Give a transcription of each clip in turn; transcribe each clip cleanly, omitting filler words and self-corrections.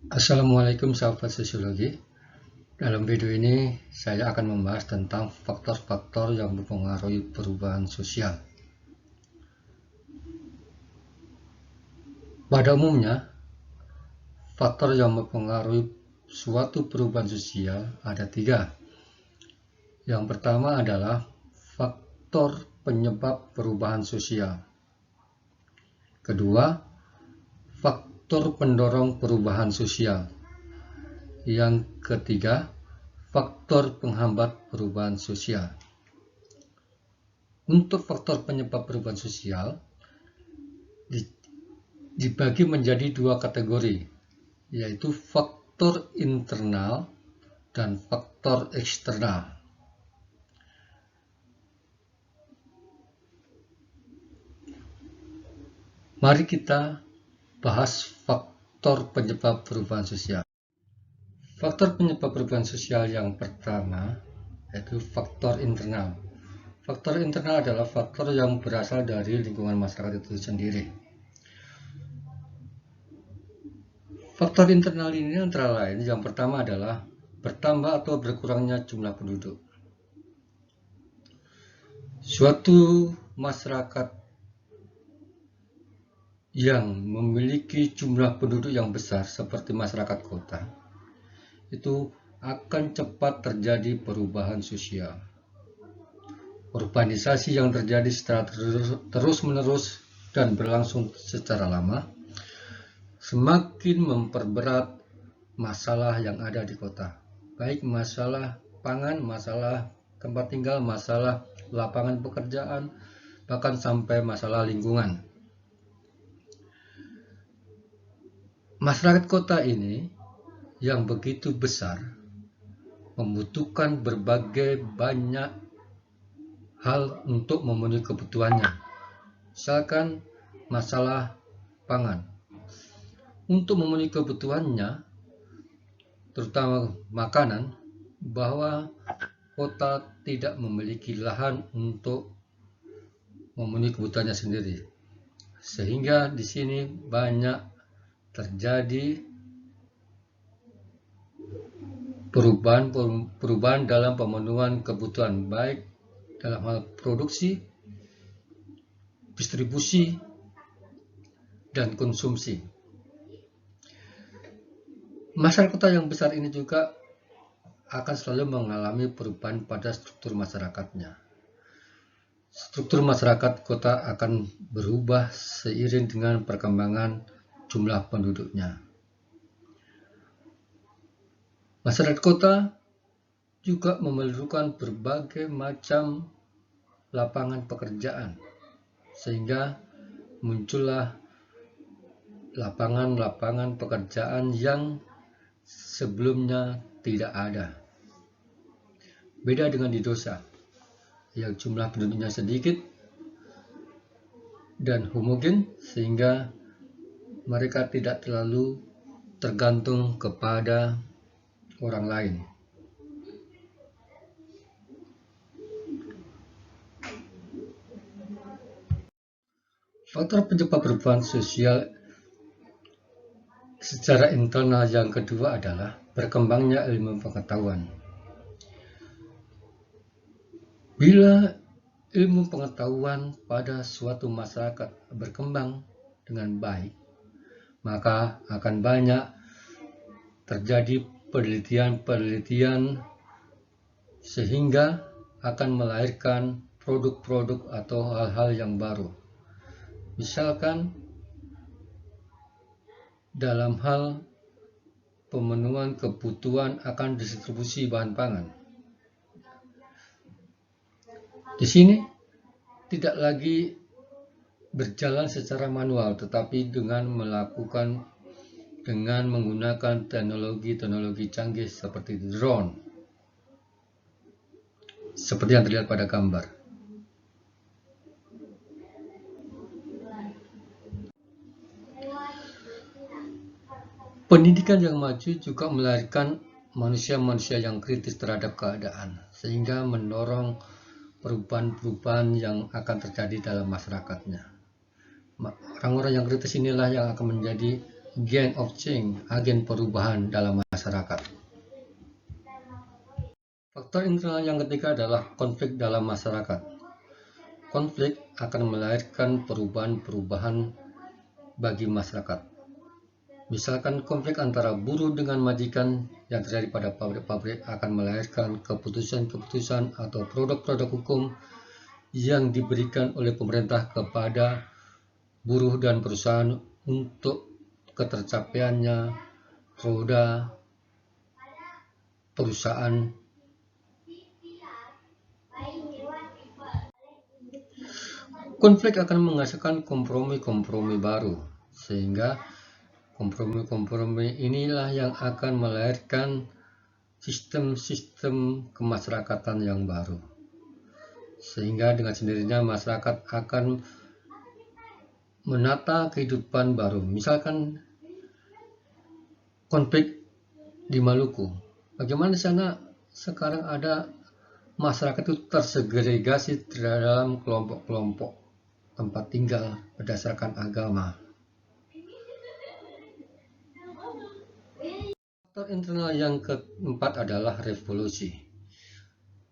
Assalamualaikum sahabat sosiologi. Dalam video ini saya akan membahas tentang faktor-faktor yang mempengaruhi perubahan sosial. Pada umumnya, faktor yang mempengaruhi suatu perubahan sosial ada tiga. Yang pertama adalah faktor penyebab perubahan sosial. Kedua, faktor pendorong perubahan sosial. Yang ketiga, faktor penghambat perubahan sosial. Untuk faktor penyebab perubahan sosial dibagi menjadi dua kategori, yaitu faktor internal dan faktor eksternal. Mari kita bahas faktor penyebab perubahan sosial. Faktor penyebab perubahan sosial yang pertama yaitu faktor internal. Faktor internal adalah faktor yang berasal dari lingkungan masyarakat itu sendiri. Faktor internal ini antara lain yang pertama adalah bertambah atau berkurangnya jumlah penduduk. Suatu masyarakat yang memiliki jumlah penduduk yang besar seperti masyarakat kota itu akan cepat terjadi perubahan sosial. Urbanisasi yang terjadi secara terus-menerus dan berlangsung secara lama semakin memperberat masalah yang ada di kota, baik masalah pangan, masalah tempat tinggal, masalah lapangan pekerjaan, bahkan sampai masalah lingkungan. Masyarakat kota ini yang begitu besar membutuhkan berbagai banyak hal untuk memenuhi kebutuhannya. Misalkan masalah pangan. Untuk memenuhi kebutuhannya, terutama makanan, bahwa kota tidak memiliki lahan untuk memenuhi kebutuhannya sendiri. Sehingga di sini banyak terjadi perubahan dalam pemenuhan kebutuhan, baik dalam hal produksi, distribusi, dan konsumsi. Masyarakat kota yang besar ini juga akan selalu mengalami perubahan pada struktur masyarakatnya. Struktur masyarakat kota akan berubah seiring dengan perkembangan jumlah penduduknya. Masyarakat kota juga memerlukan berbagai macam lapangan pekerjaan, sehingga muncullah lapangan-lapangan pekerjaan yang sebelumnya tidak ada. Beda dengan di desa, yang jumlah penduduknya sedikit dan homogen, sehingga mereka tidak terlalu tergantung kepada orang lain. Faktor penyebab perubahan sosial secara internal yang kedua adalah berkembangnya ilmu pengetahuan. Bila ilmu pengetahuan pada suatu masyarakat berkembang dengan baik, maka akan banyak terjadi penelitian-penelitian sehingga akan melahirkan produk-produk atau hal-hal yang baru. Misalkan dalam hal pemenuhan kebutuhan akan distribusi bahan pangan. Di sini tidak lagi berjalan secara manual, tetapi dengan menggunakan teknologi canggih seperti drone, seperti yang terlihat pada gambar. Pendidikan yang maju juga melahirkan manusia-manusia yang kritis terhadap keadaan, sehingga mendorong perubahan-perubahan yang akan terjadi dalam masyarakatnya. Orang-orang yang kritis inilah yang akan menjadi agent of change, agen perubahan dalam masyarakat. Faktor internal yang ketiga adalah konflik dalam masyarakat. Konflik akan melahirkan perubahan-perubahan bagi masyarakat. Misalkan konflik antara buruh dengan majikan yang terjadi pada pabrik-pabrik akan melahirkan keputusan-keputusan atau produk-produk hukum yang diberikan oleh pemerintah kepada buruh dan perusahaan untuk ketercapaiannya roda perusahaan. Konflik akan menghasilkan kompromi-kompromi baru, sehingga kompromi-kompromi inilah yang akan melahirkan sistem-sistem kemasyarakatan yang baru. Sehingga dengan sendirinya masyarakat akan menata kehidupan baru. Misalkan konflik di Maluku. Bagaimana di sana sekarang ada masyarakat itu tersegregasi dalam kelompok-kelompok tempat tinggal berdasarkan agama. Faktor internal yang keempat adalah revolusi.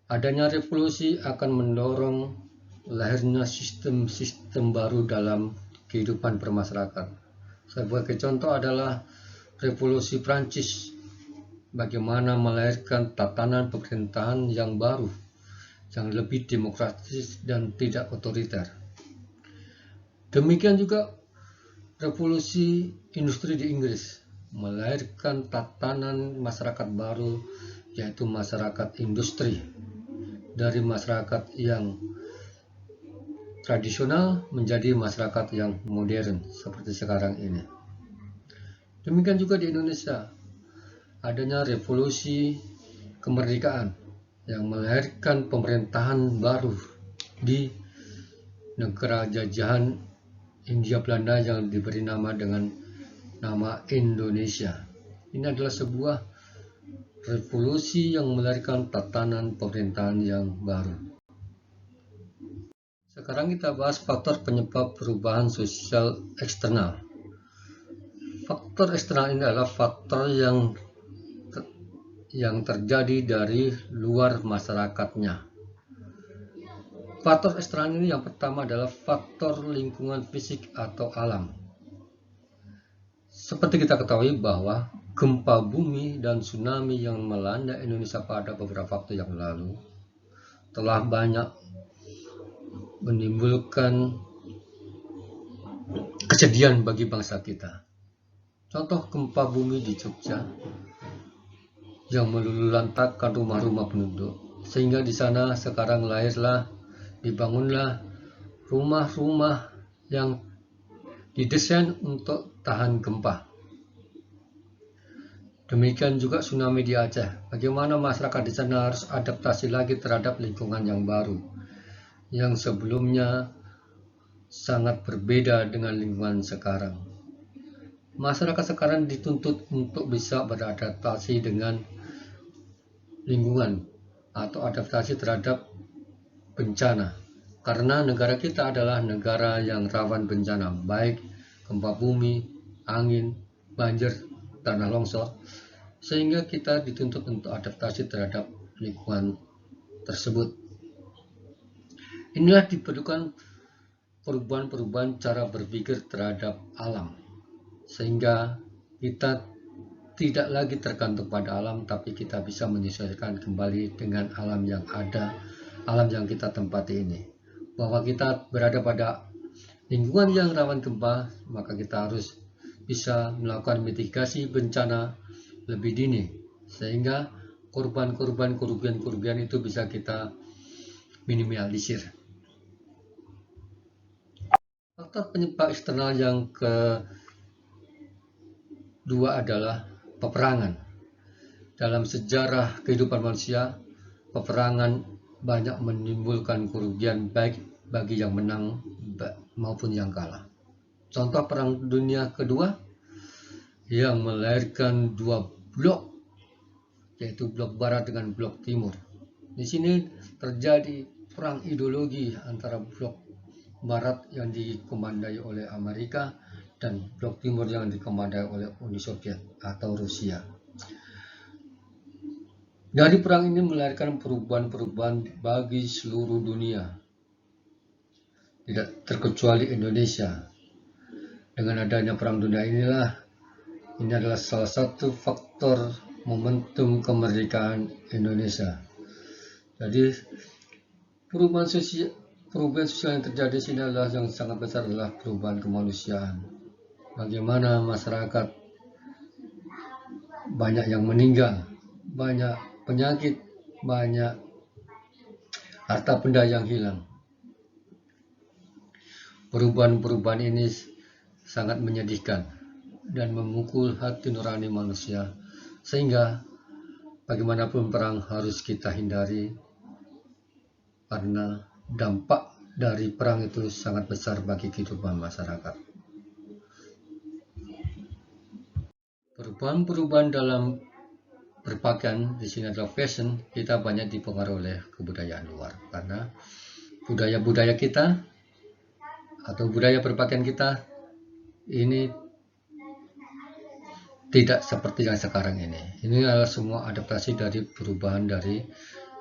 Adanya revolusi akan mendorong lahirnya sistem-sistem baru dalam kehidupan bermasyarakat. Sebagai contoh adalah revolusi Prancis, bagaimana melahirkan tatanan pemerintahan yang baru, yang lebih demokratis dan tidak otoriter. Demikian juga revolusi industri di Inggris, melahirkan tatanan masyarakat baru, yaitu masyarakat industri. Dari masyarakat yang tradisional menjadi masyarakat yang modern seperti sekarang ini. Demikian juga di Indonesia, adanya revolusi kemerdekaan yang melahirkan pemerintahan baru di negara jajahan Hindia Belanda yang diberi nama dengan nama Indonesia. Ini adalah sebuah revolusi yang melahirkan tatanan pemerintahan yang baru. Sekarang kita bahas faktor penyebab perubahan sosial eksternal. Faktor eksternal ini adalah faktor yang terjadi dari luar masyarakatnya. Faktor eksternal ini yang pertama adalah faktor lingkungan fisik atau alam. Seperti kita ketahui bahwa gempa bumi dan tsunami yang melanda Indonesia pada beberapa waktu yang lalu telah banyak menimbulkan kesedihan bagi bangsa kita. Contoh gempa bumi di Jogja yang meluluhlantakkan rumah-rumah penduduk, sehingga di sana sekarang dibangunlah rumah-rumah yang didesain untuk tahan gempa. Demikian juga tsunami di Aceh. Bagaimana masyarakat di sana harus adaptasi lagi terhadap lingkungan yang baru, yang sebelumnya sangat berbeda dengan lingkungan sekarang. Masyarakat sekarang dituntut untuk bisa beradaptasi dengan lingkungan atau adaptasi terhadap bencana, karena negara kita adalah negara yang rawan bencana, baik gempa bumi, angin, banjir, tanah longsor, sehingga kita dituntut untuk adaptasi terhadap lingkungan tersebut. Inilah diperlukan perubahan-perubahan cara berpikir terhadap alam, sehingga kita tidak lagi tergantung pada alam, tapi kita bisa menyesuaikan kembali dengan alam yang ada, alam yang kita tempati ini. Bahwa kita berada pada lingkungan yang rawan gempa, maka kita harus bisa melakukan mitigasi bencana lebih dini, sehingga kerugian-kerugian itu bisa kita minimalisir. Faktor penyebab eksternal yang kedua adalah peperangan. Dalam sejarah kehidupan manusia, peperangan banyak menimbulkan kerugian baik bagi yang menang maupun yang kalah. Contoh Perang Dunia Kedua yang melahirkan dua blok, yaitu blok barat dengan blok timur. Di sini terjadi perang ideologi antara blok barat yang dikomandai oleh Amerika dan blok timur yang dikomandangi oleh Uni Soviet atau Rusia. Dari perang ini melahirkan perubahan-perubahan bagi seluruh dunia, tidak terkecuali Indonesia. Dengan adanya perang dunia ini adalah salah satu faktor momentum kemerdekaan Indonesia. Jadi perubahan sosial yang terjadi di sini adalah yang sangat besar adalah perubahan kemanusiaan. Bagaimana masyarakat banyak yang meninggal, banyak penyakit, banyak harta benda yang hilang. Perubahan-perubahan ini sangat menyedihkan dan memukul hati nurani manusia, sehingga bagaimanapun perang harus kita hindari karena dampak dari perang itu sangat besar bagi kehidupan masyarakat. Perubahan-perubahan dalam berpakaian di sini adalah fashion, kita banyak dipengaruhi oleh kebudayaan luar, karena budaya-budaya kita atau budaya berpakaian kita ini tidak seperti yang sekarang ini. Ini adalah semua adaptasi dari perubahan dari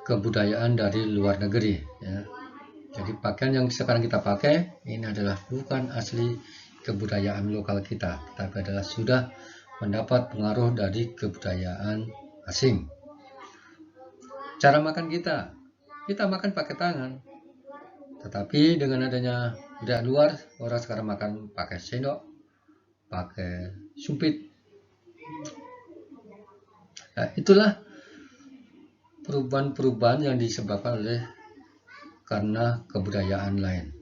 kebudayaan dari luar negeri, ya. Jadi pakaian yang sekarang kita pakai ini adalah bukan asli kebudayaan lokal kita, tapi adalah sudah mendapat pengaruh dari kebudayaan asing. Cara makan kita makan pakai tangan, tetapi dengan adanya budaya luar, orang sekarang makan pakai sendok, pakai sumpit. Nah, itulah perubahan-perubahan yang disebabkan oleh karena kebudayaan lain.